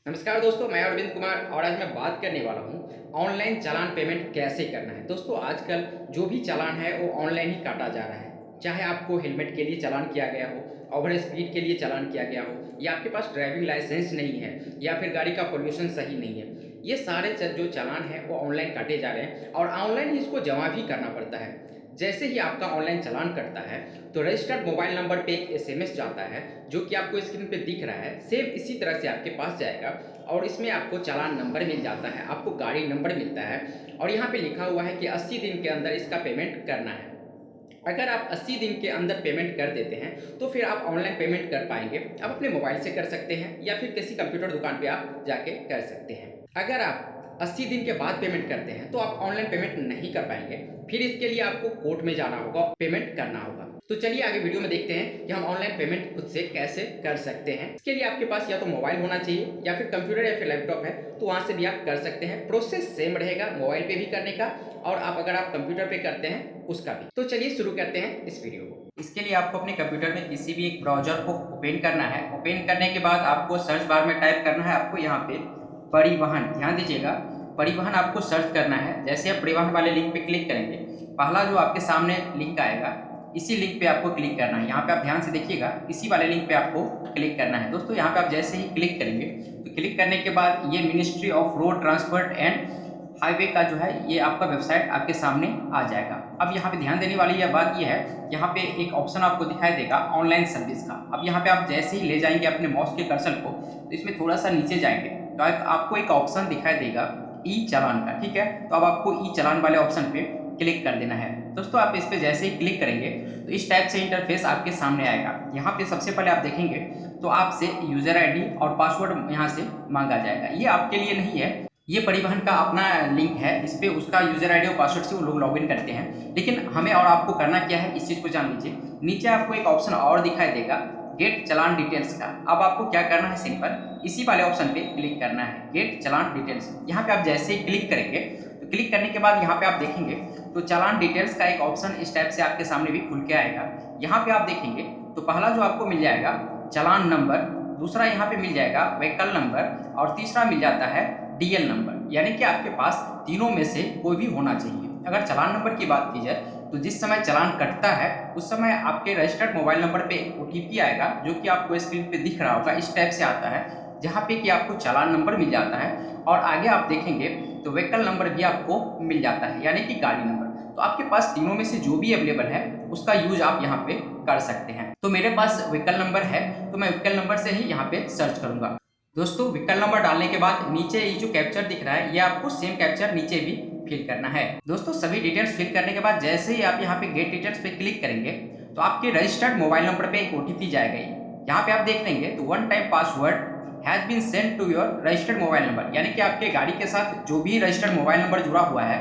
नमस्कार दोस्तों, मैं अरविंद कुमार और आज मैं बात करने वाला हूँ ऑनलाइन चालान पेमेंट कैसे करना है। दोस्तों आजकल जो भी चालान है वो ऑनलाइन ही काटा जा रहा है। चाहे आपको हेलमेट के लिए चालान किया गया हो, ओवर स्पीड के लिए चालान किया गया हो, या आपके पास ड्राइविंग लाइसेंस नहीं है, या फिर गाड़ी का पोल्यूशन सही नहीं है, ये सारे जो चालान है वो ऑनलाइन काटे जा रहे हैं और ऑनलाइन ही इसको जमा भी करना पड़ता है। जैसे ही आपका ऑनलाइन चालान कटता है तो रजिस्टर्ड मोबाइल नंबर पे एक एसएमएस जाता है जो कि आपको स्क्रीन पे दिख रहा है। सेम इसी तरह से आपके पास जाएगा और इसमें आपको चालान नंबर मिल जाता है, आपको गाड़ी नंबर मिलता है और यहाँ पे लिखा हुआ है कि 80 दिन के अंदर इसका पेमेंट करना है। अगर आप 80 दिन के अंदर पेमेंट कर देते हैं तो फिर आप ऑनलाइन पेमेंट कर पाएंगे। आप अपने मोबाइल से कर सकते हैं या फिर किसी कंप्यूटर दुकान पे आप जाके कर सकते हैं। अगर आप 80 दिन के बाद पेमेंट करते हैं तो आप ऑनलाइन पेमेंट नहीं कर पाएंगे, फिर इसके लिए आपको कोर्ट में जाना होगा, पेमेंट करना होगा। तो चलिए आगे वीडियो में देखते हैं कि हम ऑनलाइन पेमेंट खुद से कैसे कर सकते हैं। इसके लिए आपके पास या तो मोबाइल होना चाहिए या फिर कंप्यूटर या फिर लैपटॉप है तो वहां से भी आप कर सकते हैं। प्रोसेस सेम रहेगा मोबाइल पे भी करने का और अगर आप कंप्यूटर पे करते हैं उसका भी। तो चलिए शुरू करते हैं इस वीडियो को। इसके लिए आपको अपने कंप्यूटर में किसी भी एक ब्राउजर को ओपन करना है। ओपन करने के बाद आपको सर्च बार में टाइप करना है, आपको यहाँ पे परिवहन, ध्यान दीजिएगा, परिवहन आपको सर्च करना है। जैसे आप परिवहन वाले लिंक पे क्लिक करेंगे, पहला जो आपके सामने लिंक आएगा इसी लिंक पे आपको क्लिक करना है। यहाँ पे आप ध्यान से देखिएगा, इसी वाले लिंक पे आपको क्लिक करना है। दोस्तों यहाँ पे आप जैसे ही क्लिक करेंगे तो क्लिक करने के बाद ये ministry of road transport and highway का जो है ये आपका वेबसाइट आपके सामने आ जाएगा। अब यहाँ पे ध्यान देने वाली यह बात यह है, यहाँ पे एक ऑप्शन आपको दिखाई देगा ऑनलाइन सर्विस का। अब यहाँ पे आप जैसे ही ले जाएंगे अपने माउस के कर्सर को तो इसमें थोड़ा सा नीचे जाएंगे तो आपको एक ऑप्शन दिखाई देगा ई चालान का, ठीक है। तो अब आपको ई चालान वाले ऑप्शन पे क्लिक कर देना है। दोस्तों आप इस पे जैसे ही क्लिक करेंगे तो इस टाइप से इंटरफेस आपके सामने आएगा। यहाँ पे सबसे पहले आप देखेंगे तो आपसे यूजर आईडी और पासवर्ड यहाँ से मांगा जाएगा। ये आपके लिए नहीं है, ये परिवहन का अपना लिंक है, इस पे उसका यूजर आईडी और पासवर्ड से वो लोग लॉगिन करते हैं। लेकिन हमें और आपको करना क्या है इस चीज़ को जान लीजिए। नीचे आपको एक ऑप्शन और दिखाई देगा गेट चालान डिटेल्स का। अब आपको क्या करना है, सिंपल इसी वाले ऑप्शन पे क्लिक करना है, गेट चालान डिटेल्स। यहाँ पे आप जैसे ही क्लिक करेंगे तो क्लिक करने के बाद यहाँ पे आप देखेंगे तो चालान डिटेल्स का एक ऑप्शन इस टाइप से आपके सामने भी खुल के आएगा। यहाँ पे आप देखेंगे तो पहला जो आपको मिल जाएगा चालान नंबर, दूसरा यहाँ पे मिल जाएगा व्हीकल नंबर और तीसरा मिल जाता है डीएल नंबर। यानी कि आपके पास तीनों में से कोई भी होना चाहिए। अगर चालान नंबर की बात की जाए तो जिस समय चालान कटता है उस समय आपके रजिस्टर्ड मोबाइल नंबर पे ओटीपी आएगा जो कि आपको स्क्रीन पे दिख रहा होगा, इस टाइप से आता है, जहाँ पे कि आपको चालान नंबर मिल जाता है। और आगे आप देखेंगे तो व्हीकल नंबर भी आपको मिल जाता है, यानी कि गाड़ी नंबर। तो आपके पास तीनों में से जो भी अवेलेबल है उसका यूज आप यहाँ पे कर सकते हैं। तो मेरे पास व्हीकल नंबर है तो मैं व्हीकल नंबर से ही यहाँ पे सर्च करूंगा। दोस्तों व्हीकल नंबर डालने के बाद नीचे ये जो कैप्चर दिख रहा है ये आपको सेम कैप्चर नीचे भी फिल करना है। दोस्तों सभी डिटेल्स फिल करने के बाद जैसे ही आप यहाँ पे गेट डिटेल्स पे क्लिक करेंगे तो आपके रजिस्टर्ड मोबाइल नंबर पे एक ओटीपी जाएगा। यहाँ पे आप देख लेंगे तो one time password has been send to your registered mobile number, यानी कि आपके गाड़ी के साथ जो भी रजिस्टर्ड मोबाइल नंबर जुड़ा हुआ है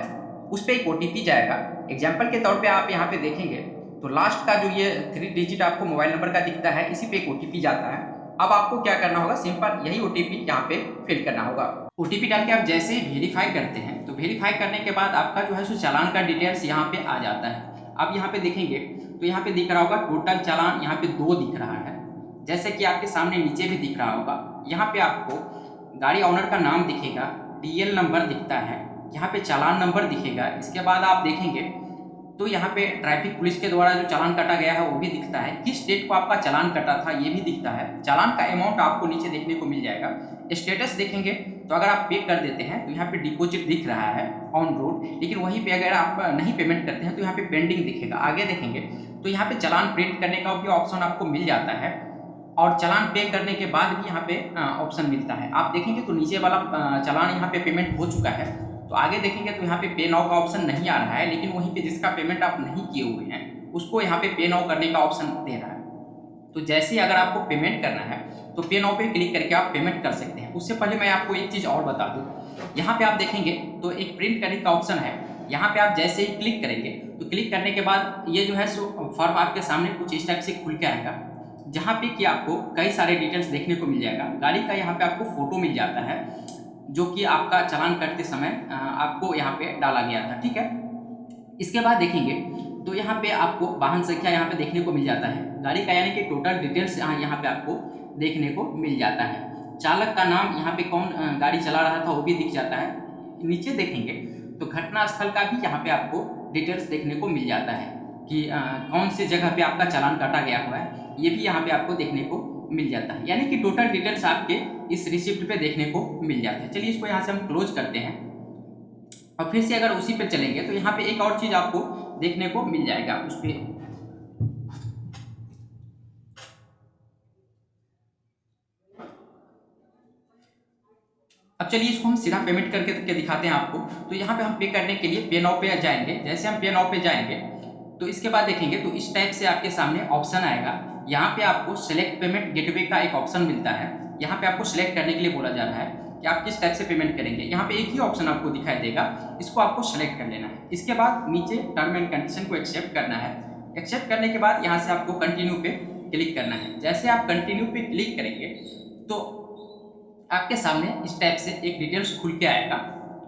उस पर एक ओटीपी जाएगा। एग्जाम्पल के तौर पर आप यहाँ पे देखेंगे तो लास्ट का जो ये 3 डिजिट आपको मोबाइल नंबर का दिखता है इसी पे एक ओटीपी जाता है। अब आपको क्या करना होगा, सिंपल यही ओटीपी यहाँ पे फिल करना होगा। ओटीपी डाल के आप जैसे ही वेरीफाई करते हैं तो वेरीफाई करने के बाद आपका जो है सो चालान का डिटेल्स यहाँ पे आ जाता है। आप यहाँ पे देखेंगे तो यहाँ पे दिख रहा होगा टोटल चालान, यहाँ पे 2 दिख रहा है, जैसे कि आपके सामने नीचे भी दिख रहा होगा। यहाँ पे आपको गाड़ी ऑनर का नाम दिखेगा, डीएल नंबर दिखता है, यहाँ पे चालान नंबर दिखेगा। इसके बाद आप देखेंगे तो यहाँ पे ट्रैफिक पुलिस के द्वारा जो चालान काटा गया है वो भी दिखता है, किस डेट को आपका चालान कटा था ये भी दिखता है, चालान का अमाउंट आपको नीचे देखने को मिल जाएगा। स्टेटस देखेंगे तो अगर आप पे कर देते हैं तो यहाँ पे डिपॉजिट दिख रहा है ऑन रोड, लेकिन वहीं पे अगर आप नहीं पेमेंट करते हैं तो यहाँ पे पेंडिंग दिखेगा। आगे देखेंगे तो यहाँ पे चालान प्रिंट करने का भी ऑप्शन आपको मिल जाता है और चालान पे करने के बाद भी यहाँ पे ऑप्शन मिलता है। आप देखेंगे तो नीचे वाला चालान यहाँ पे पेमेंट हो चुका है, तो आगे देखेंगे तो यहाँ पे पे नाउ का ऑप्शन नहीं आ रहा है, लेकिन वहीं पे जिसका पेमेंट आप नहीं किए हुए हैं उसको यहाँ पे नाउ करने का ऑप्शन दे रहा है। तो जैसे ही अगर आपको पेमेंट करना है तो पे नाउ पे क्लिक करके आप पेमेंट कर सकते हैं। उससे पहले मैं आपको एक चीज़ और बता दूँ, यहाँ पे आप देखेंगे तो एक प्रिंट करने का ऑप्शन है। यहाँ पे आप जैसे ही क्लिक करेंगे तो क्लिक करने के बाद ये जो है सो फॉर्म आपके सामने कुछ इस टाइप से खुल के आएगा, जहाँ पे कि आपको कई सारे डिटेल्स देखने को मिल जाएगा। गाड़ी का यहाँ पे आपको फोटो मिल जाता है जो कि आपका चालान करते समय आपको यहाँ पे डाला गया था, ठीक है। इसके बाद देखेंगे तो यहाँ पे आपको वाहन संख्या यहाँ पे देखने को मिल जाता है गाड़ी का, यानी कि टोटल डिटेल्स यहाँ पे आपको देखने को मिल जाता है। चालक का नाम, यहाँ पे कौन गाड़ी चला रहा था वो भी दिख जाता है। नीचे देखेंगे तो घटना स्थल का भी यहाँ पे आपको डिटेल्स देखने को मिल जाता है कि कौन सी जगह पे आपका चालान काटा गया हुआ है, ये भी यहाँ पे आपको देखने को मिल जाता है। यानी कि टोटल डिटेल्स आपके इस रिसिप्ट पे देखने को मिल जाते हैं। चलिए इसको यहाँ से हम क्लोज करते हैं और फिर से अगर उसी पे चलेंगे तो यहाँ पे एक और चीज़ आपको देखने को मिल जाएगा उस पर। अब चलिए इसको हम सीधा पेमेंट करके दिखाते हैं आपको। तो यहाँ पे हम पे करने के लिए पे नाउ पे जाएंगे। जैसे हम पे नाउ पे जाएंगे तो इसके बाद देखेंगे तो इस टाइप से आपके सामने ऑप्शन आएगा। यहाँ पे आपको सेलेक्ट पेमेंट गेटवे का एक ऑप्शन मिलता है। यहाँ पे आपको सेलेक्ट करने के लिए बोला जा रहा है कि आप किस टाइप से पेमेंट करेंगे। यहाँ पे एक ही ऑप्शन आपको दिखाई देगा, इसको आपको सेलेक्ट कर लेना है। इसके बाद नीचे टर्म एंड कंडीशन को एक्सेप्ट करना है। एक्सेप्ट करने के बाद यहाँ से आपको कंटिन्यू पे क्लिक करना है। जैसे आप कंटिन्यू पे क्लिक करेंगे तो आपके सामने इस टाइप से एक डिटेल्स खुल के आएगा।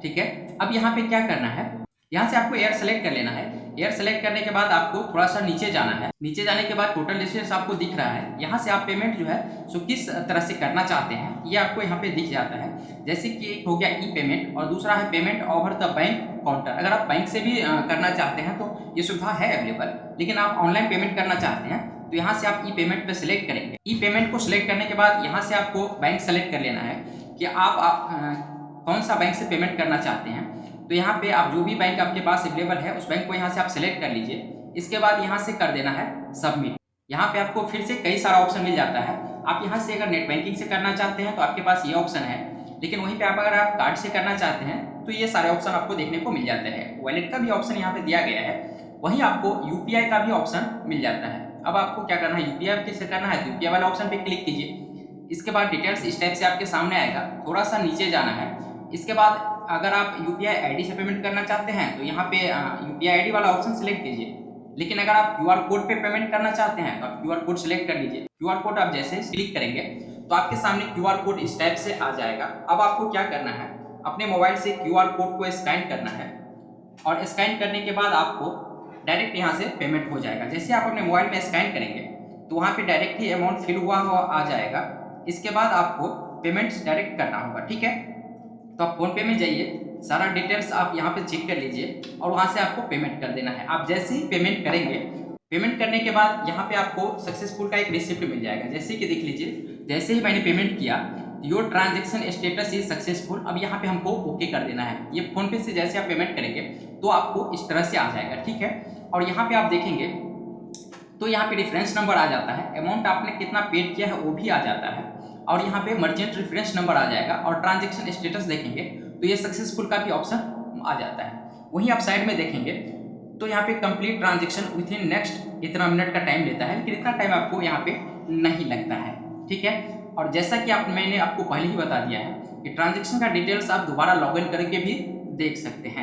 ठीक है, अब यहाँ पे क्या करना है, यहाँ से आपको एयर सेलेक्ट कर लेना है। एयर सेलेक्ट करने के बाद आपको थोड़ा सा नीचे जाना है। नीचे जाने के बाद टोटल डिस्टेंस आपको दिख रहा है। यहाँ से आप पेमेंट जो है सो किस तरह से करना चाहते हैं ये आपको यहाँ पे दिख जाता है। जैसे कि एक हो गया ई पेमेंट और दूसरा है payment over the bank counter. अगर आप बैंक से भी करना चाहते हैं तो ये सुविधा है अवेलेबल, लेकिन आप ऑनलाइन पेमेंट करना चाहते हैं तो यहाँ से आप ई पेमेंट पे सिलेक्ट करेंगे। ई पेमेंट को सिलेक्ट करने के बाद यहाँ से आपको बैंक सेलेक्ट कर लेना है कि आप कौन सा बैंक से पेमेंट करना चाहते हैं। तो यहाँ पे आप जो भी बैंक आपके पास अवेलेबल है उस बैंक को यहाँ से आप सेलेक्ट कर लीजिए। इसके बाद यहाँ से कर देना है सबमिट। यहाँ पे आपको फिर से कई सारा ऑप्शन मिल जाता है। आप यहाँ से अगर नेट बैंकिंग से करना चाहते हैं तो आपके पास ये ऑप्शन है, लेकिन वहीं पे आप अगर आप कार्ड से करना चाहते हैं तो ये सारे ऑप्शन आपको देखने को मिल जाते हैं। वॉलेट का भी ऑप्शन यहाँ पे दिया गया है, वहीं आपको यूपीआई का भी ऑप्शन मिल जाता है। अब आपको क्या करना है, यूपीआई किससे करना है तो यूपीआई वाला ऑप्शन पे क्लिक कीजिए। इसके बाद डिटेल्स इस टाइप से आपके सामने आएगा, थोड़ा सा नीचे जाना है। इसके बाद अगर आप यूपीआई आईडी से पेमेंट करना चाहते हैं तो यहाँ पे यूपीआई आईडी वाला ऑप्शन सिलेक्ट कीजिए। लेकिन अगर आप क्यूआर कोड पे पेमेंट करना चाहते हैं तो आप क्यूआर कोड सिलेक्ट कर लीजिए। क्यूआर कोड आप जैसे क्लिक करेंगे तो आपके सामने क्यूआर कोड इस टाइप से आ जाएगा। अब आपको क्या करना है, अपने मोबाइल से क्यूआर कोड को स्कैन करना है और स्कैन करने के बाद आपको डायरेक्ट यहाँ से पेमेंट हो जाएगा। जैसे आप अपने मोबाइल में स्कैन करेंगे तो वहाँ पे डायरेक्ट ही अमाउंट फिल हुआ आ जाएगा। इसके बाद आपको पेमेंट्स डायरेक्ट करना होगा। ठीक है, तो आप फोन पे में जाइए, सारा डिटेल्स आप यहाँ पे चेक कर लीजिए और वहाँ से आपको पेमेंट कर देना है। आप जैसे ही पेमेंट करेंगे, पेमेंट करने के बाद यहाँ पे आपको सक्सेसफुल का एक रिसिप्ट मिल जाएगा। जैसे कि देख लीजिए, जैसे ही मैंने पेमेंट किया, your transaction status is successful. अब यहाँ पे हमको ओके कर देना है। ये फोन पे से जैसे आप पेमेंट करेंगे तो आपको इस तरह से आ जाएगा। ठीक है, और यहाँ पे आप देखेंगे तो यहाँ पे रेफरेंस नंबर आ जाता है, अमाउंट आपने कितना पेड किया है वो भी आ जाता है, और यहाँ पे मर्चेंट रेफरेंस नंबर आ जाएगा। और ट्रांजेक्शन स्टेटस देखेंगे तो ये सक्सेसफुल का भी ऑप्शन आ जाता है। वहीं आप साइड में देखेंगे तो यहाँ पे complete transaction with in next इतना मिनट का टाइम लेता है, लेकिन इतना टाइम आपको यहाँ पे नहीं लगता है। ठीक है, और जैसा कि मैंने आपको पहले ही बता दिया है कि ट्रांजेक्शन का डिटेल्स आप दोबारा लॉगिन करके भी देख सकते हैं।